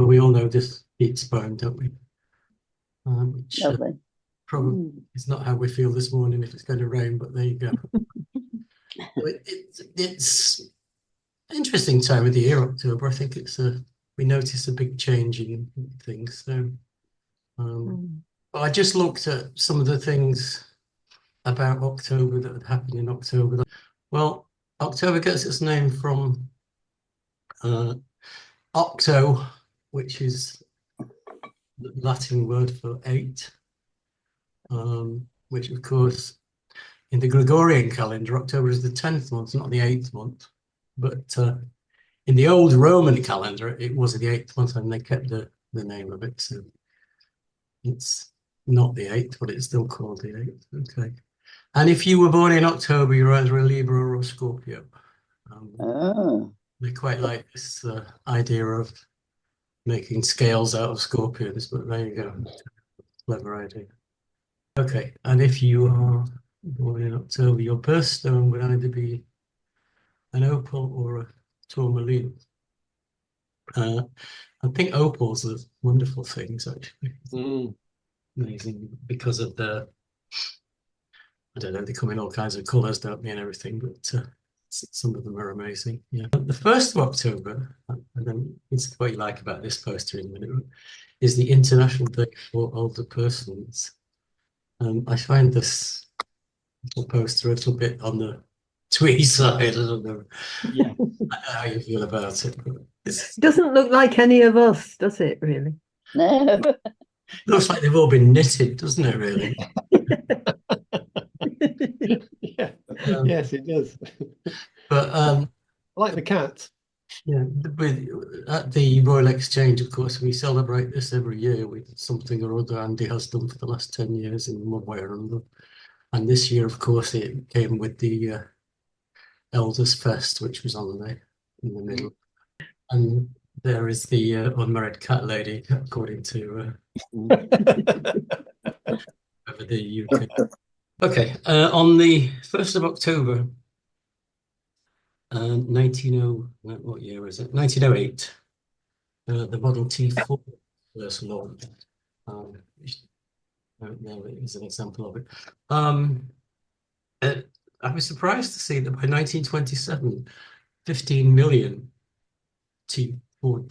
but we all know this heat's bone, don't we? Which Lovely. probably is not how we feel this morning if it's going to rain, but there you go. It's an interesting time of the year, October. I think we notice a big change in things. So, but I just looked at some of the things about October that had happened in October. Well, October gets its name from octo, which is the Latin word for 8, which of course in the Gregorian calendar, October is the 10th month, not the 8th month. But in the old Roman calendar, it was the 8th month, and they kept the name of it. So it's not the 8th, but it's still called the 8th. Okay. And if you were born in October, you're either a Libra or a Scorpio. They quite like this idea of making scales out of scorpions, but there you go. Clever idea. Okay, and if you are born in October, your birthstone would either be an opal or a tourmaline. I think opals are wonderful things, actually. Amazing because of I don't know, they come in all kinds of colours, don't they, and everything, but some of them are amazing. Yeah. The 1st of October, and it's what you like about this poster in a minute, is the International Day for Older Persons. I find this little poster a little bit on the twee side. I don't know how you feel about it. It doesn't look like any of us, does it, really? No. Looks like they've all been knitted, doesn't it, really? Yeah. Yes, it does. But I like the cat. Yeah, at the Royal Exchange, of course, we celebrate this every year with something or other. Andy has done for the last 10 years in one way or another. And this year, of course, it came with the Elders Fest, which was on in the middle. And there is the unmarried cat lady, according to over the UK. Okay, on the 1st of October, what year is it? 1908. The Model T4 first launched. There is an example of it. I was surprised to see that by 1927, 15 million T4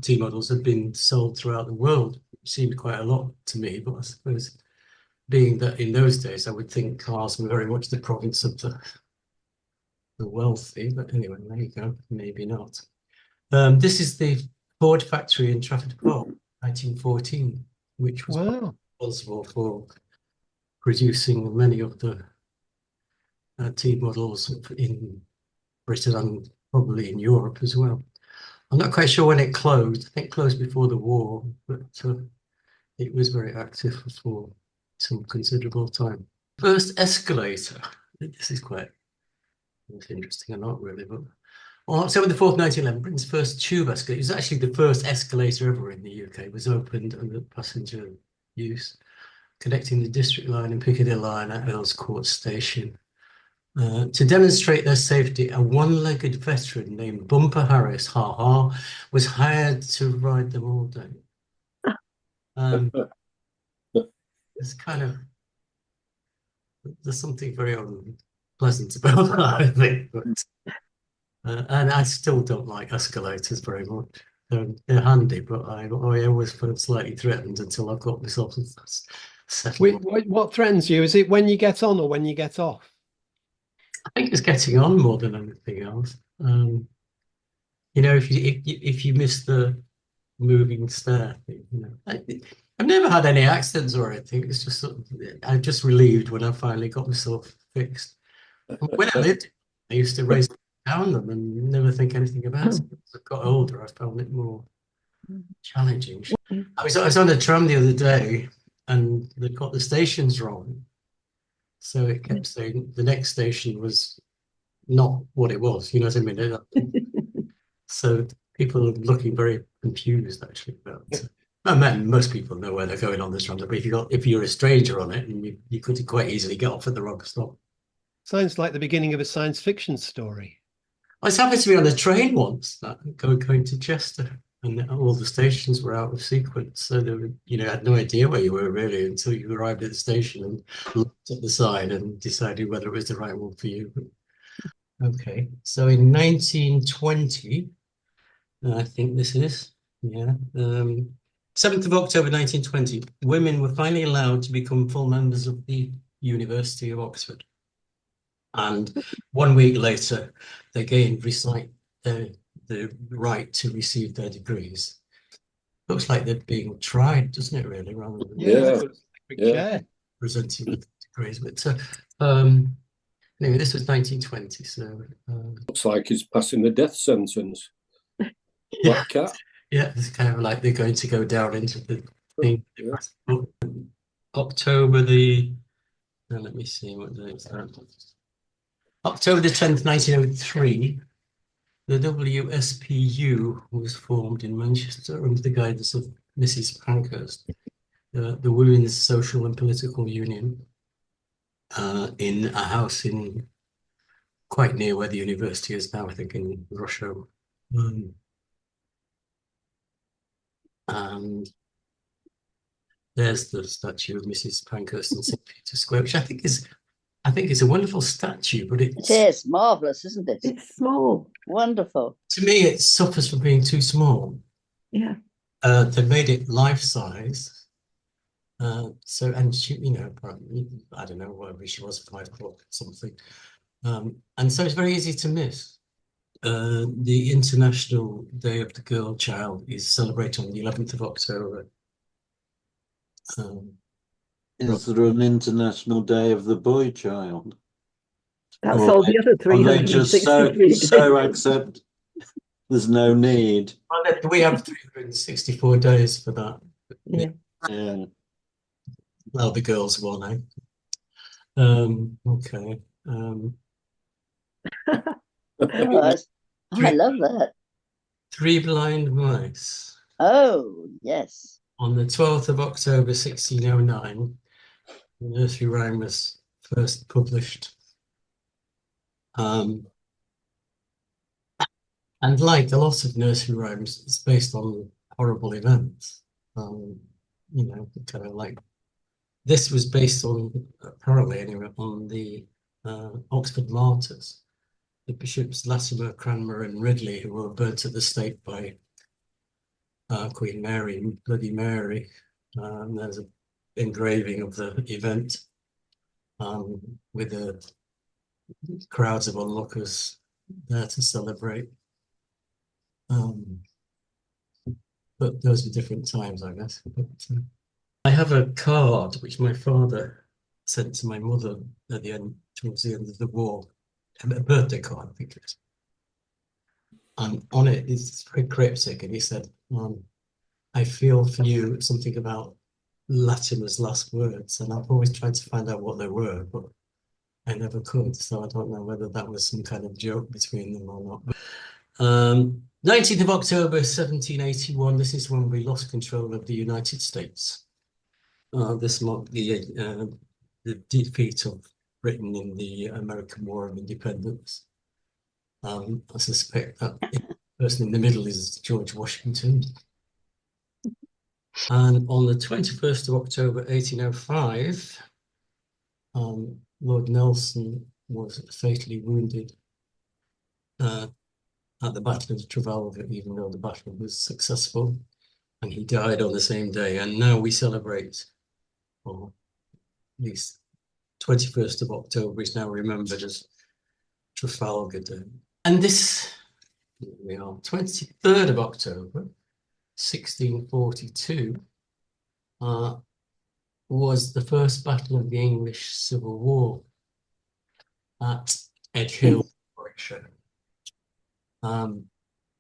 T models had been sold throughout the world. It seemed quite a lot to me, but I suppose being that in those days, I would think cars were very much the province of the wealthy. But anyway, there you go. Maybe not. This is the Ford factory in Trafford Park, 1914, which was responsible for producing many of the T models in Britain and probably in Europe as well. I'm not quite sure when it closed. I think it closed before the war, but it was very active for some considerable time. First escalator. This is quite interesting or not really, but on October the 4th, 1911, Britain's first tube escalator. It was actually the first escalator ever in the UK. It was opened under passenger use, connecting the District Line and Piccadilly Line at Earl's Court Station. To demonstrate their safety, a one-legged veteran named Bumper Harris, was hired to ride them all day. It's there's something very unpleasant about that, I think. But, and I still don't like escalators very much. They're handy, but I always feel slightly threatened until I've got myself settled. What threatens you? Is it when you get on or when you get off? I think it's getting on more than anything else. If you miss the moving stair, I've never had any accidents or anything. It's just I'm just relieved when I finally got myself fixed. When I lived, I used to race down them and never think anything about it. As I got older, I found it more challenging. I was on a tram the other day, and they got the stations wrong. So it kept saying the next station was not what it was. You know what I mean? So people are looking very confused actually about it. I mean, most people know where they're going on this tram, but if you're a stranger on it, and you could quite easily get off at the wrong stop. Sounds like the beginning of a science fiction story. I was happened to be on a train once, going to Chester, and all the stations were out of sequence. So they were, had no idea where you were really until you arrived at the station and looked at the sign and decided whether it was the right one for you. Okay, so in 1920, I think this is, 7th of October 1920, women were finally allowed to become full members of the University of Oxford. And 1 week later, they gained the right to receive their degrees. Looks like they're being tried, doesn't it, really, rather than Yeah. presenting with degrees. But anyway, this was 1920, so Looks like he's passing the death sentence. yeah, Black cat. yeah, it's kind of like they're going to go down into the thing. Yeah. October let me see what date is that. October the 10th, 1903, the WSPU was formed in Manchester under the guidance of Mrs. Pankhurst, the Women's Social and Political Union, in a house in quite near where the university is now, I think in Russia. And there's the statue of Mrs. Pankhurst in St. Peter's Square, which I think is a wonderful statue, but It is marvelous, isn't it? It's small. Wonderful. To me, it suffers from being too small. Yeah. They made it life size. And she, probably, I don't know, whatever she was, 5 o'clock or something. And so it's very easy to miss. The International Day of the Girl Child is celebrated on the 11th of October. Is there an International Day of the Boy Child? That's Or all the other Or they just 363 so days. accept there's no need. We have 364 days for that. Yeah. Yeah. Well, the girls one, eh? Okay. Right. I love that. 3 Blind Mice. Oh, yes. On the 12th of October, 1609, the nursery rhyme was first published. And like a lot of nursery rhymes, it's based on horrible events. Kind of like this was based on, apparently anyway, on the Oxford martyrs, the bishops Latimer, Cranmer, and Ridley, who were burnt at the stake by Queen Mary, Bloody Mary. There's an engraving of the event with the crowds of onlookers there to celebrate. But those were different times, I guess. But, I have a card which my father sent to my mother towards the end of the war, a birthday card, I think it is. And on it, it's very cryptic, and he said, I feel for you something about Latimer's last words, and I've always tried to find out what they were, but I never could, so I don't know whether that was some kind of joke between them or not. 19th of October 1781, this is when we lost control of the United States. This marked the defeat of Britain in the American War of Independence. I suspect that the person in the middle is George Washington. And on the 21st of October 1805, Lord Nelson was fatally wounded at the Battle of Trafalgar, even though the battle was successful, and he died on the same day. And now we celebrate, or at least 21st of October is now remembered as Trafalgar Day. And this, here we are, 23rd of October, 1642, was the first battle of the English Civil War at Edge Hill, Warwickshire.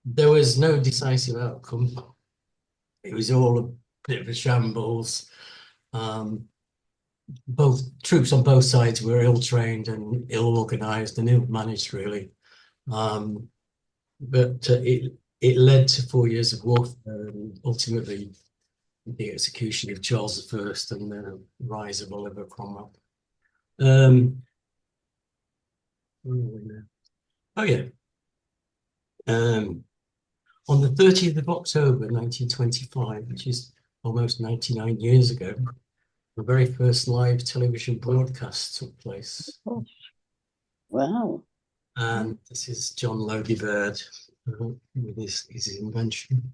There was no decisive outcome. It was all a bit of a shambles. Both troops on both sides were ill-trained and ill-organized and ill-managed, really. But it led to 4 years of warfare and ultimately the execution of Charles I and the rise of Oliver Cromwell. Oh yeah. On the 30th of October 1925, which is almost 99 years ago, the very first live television broadcast took place. Wow. And this is John Logie Baird with his invention.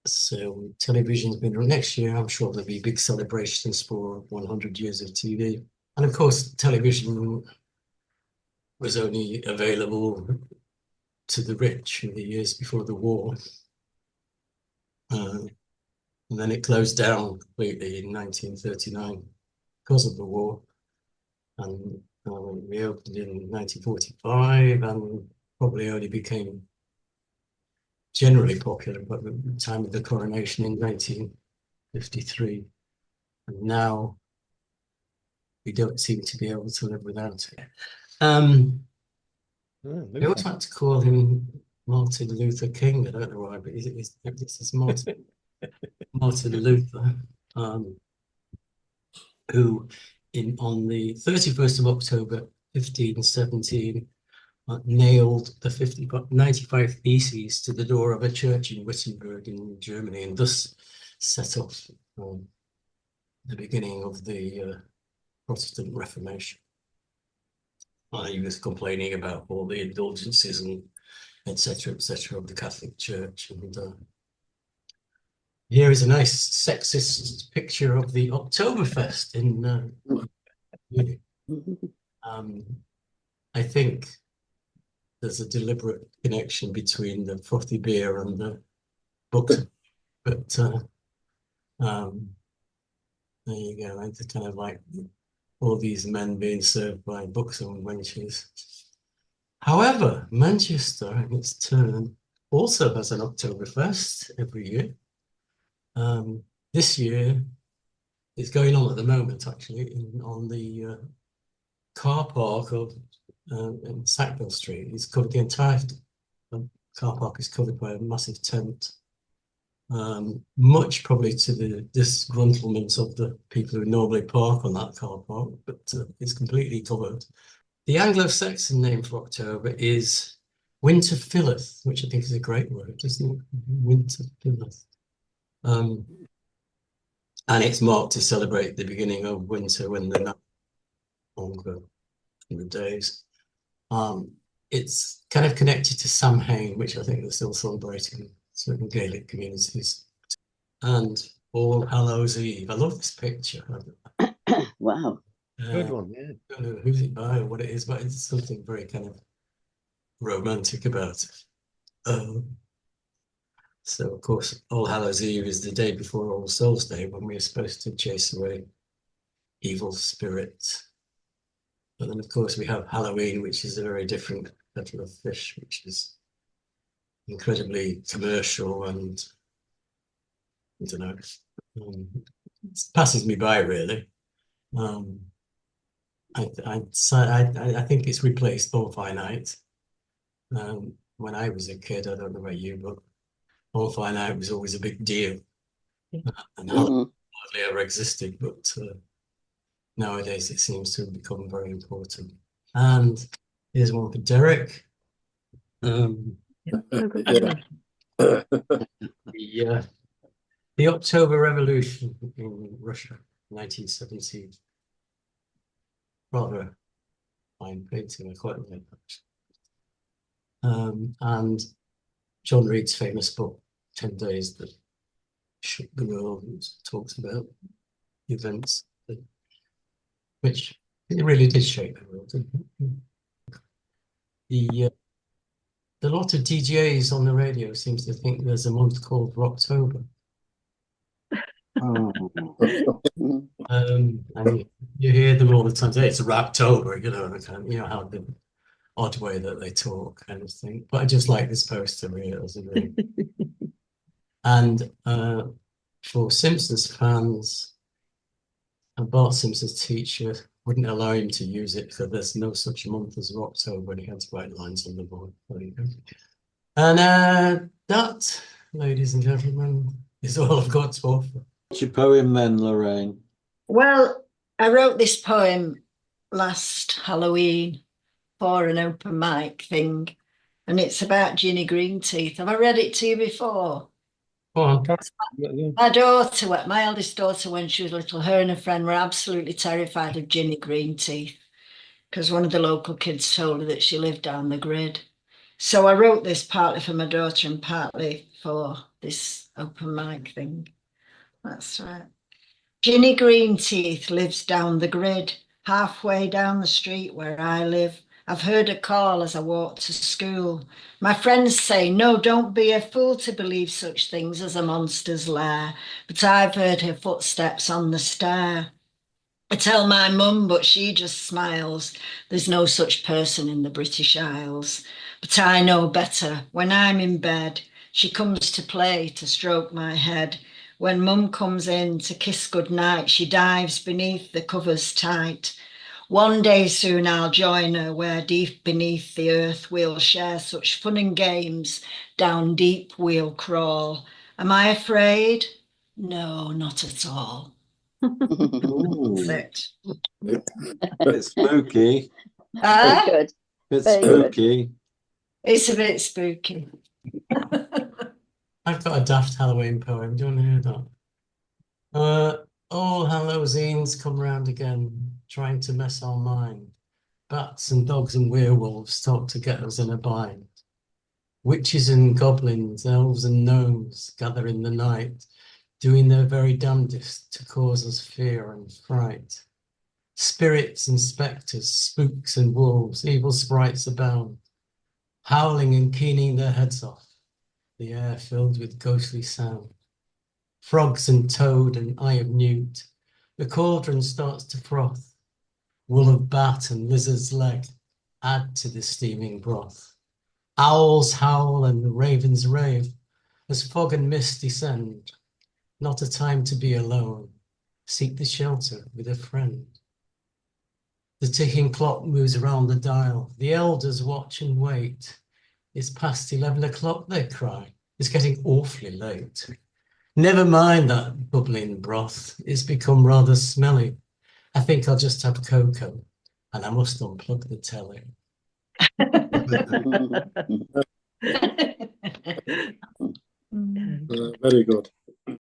So television's been next year. I'm sure there'll be big celebrations for 100 years of TV. And of course, television was only available to the rich in the years before the war. And then it closed down completely in 1939 because of the war. And reopened in 1945 and probably only became generally popular by the time of the coronation in 1953. And now we don't seem to be able to live without it. I always like to call him Martin Luther King. I don't know why, but this is Martin, Martin Luther, who on the 31st of October 1517 nailed the 95 Theses to the door of a church in Wittenberg in Germany, and thus set off the beginning of the Protestant Reformation. He was complaining about all the indulgences and etc. of the Catholic Church. And here is a nice sexist picture of the Oktoberfest in Munich. I think there's a deliberate connection between the frothy beer and the books, but there you go. It's kind of like all these men being served by books and wenches. However, Manchester, in its turn, also has an Oktoberfest every year. This year, it's going on at the moment, actually, on the car park of in Sackville Street. It's covered, the entire car park is covered by a massive tent. Much probably to the disgruntlement of the people who normally park on that car park, but it's completely covered. The Anglo-Saxon name for October is Winter Filleth, which I think is a great word, isn't it? Winter Filleth. And it's marked to celebrate the beginning of winter when the longer days. It's kind of connected to Samhain, which I think they're still celebrating in certain Gaelic communities. And All Hallows Eve. I love this picture. Wow. Good one, yeah. I don't know who's it by or what it is, but it's something very kind of romantic about it. So, of course, All Hallows Eve is the day before All Souls Day, when we're supposed to chase away evil spirits. But then, of course, we have Halloween, which is a very different kettle of fish, which is incredibly commercial and, I don't know, it passes me by, really. I think it's replaced Bonfire Night. When I was a kid, I don't know about you, but Bonfire Night was always a big deal. And Halloween hardly ever existed, but nowadays it seems to have become very important. And here's one for Derek. The October Revolution in Russia, 1917. Rather fine painting, I quite like that. And John Reed's famous book, 10 Days That Shook the World, which talks about events which it really did shake the world, didn't it? The lot of DJs on the radio seems to think there's a month called Rocktober. And you hear them all the time say it's Rocktober, you know how the odd way that they talk, kind of thing. But I just like this poster here as a really. And for Simpsons fans, and Bart Simpson's teacher wouldn't allow him to use it because there's no such month as Rocktober when he had to write lines on the board. There you go. And that, ladies and gentlemen, is all I've got to offer. What's your poem then, Lorraine? Well, I wrote this poem last Halloween for an open mic thing, and it's about Ginny Greenteeth. Have I read it to you before? Go on. My eldest daughter, when she was little, her and her friend were absolutely terrified of Ginny Greenteeth because one of the local kids told her that she lived down the grid. So I wrote this partly for my daughter and partly for this open mic thing. That's right. Ginny Greenteeth lives down the grid, halfway down the street where I live. I've heard her call as I walk to school. My friends say, no, don't be a fool to believe such things as a monster's lair. But I've heard her footsteps on the stair. I tell my mum, but she just smiles. There's no such person in the British Isles. But I know better. When I'm in bed, she comes to play, to stroke my head. When mum comes in to kiss goodnight, she dives beneath the covers tight. One day soon I'll join her where deep beneath the earth we'll share such fun and games, down deep we'll crawl. Am I afraid? No, not at all. Ooh, That's it. bit spooky. Very Ah, good. Bit Very good. spooky. it's a bit spooky. I've got a daft Halloween poem. Do you want to hear that? All Halloweens come round again, trying to mess our mind. Bats and dogs and werewolves talk to get us in a bind. Witches and goblins, elves and gnomes gather in the night, doing their very damnedest to cause us fear and fright. Spirits and spectres, spooks and wolves, evil sprites abound, howling and keening their heads off, the air filled with ghostly sound. Frogs and toad and eye of newt, the cauldron starts to froth. Wool of bat and lizard's leg add to the steaming broth. Owls howl and ravens rave as fog and mist descend. Not a time to be alone. Seek the shelter with a friend. The ticking clock moves around the dial. The elders watch and wait. It's past 11 o'clock, they cry. It's getting awfully late. Never mind that bubbling broth. It's become rather smelly. I think I'll just have cocoa, and I must unplug the telly. Very good.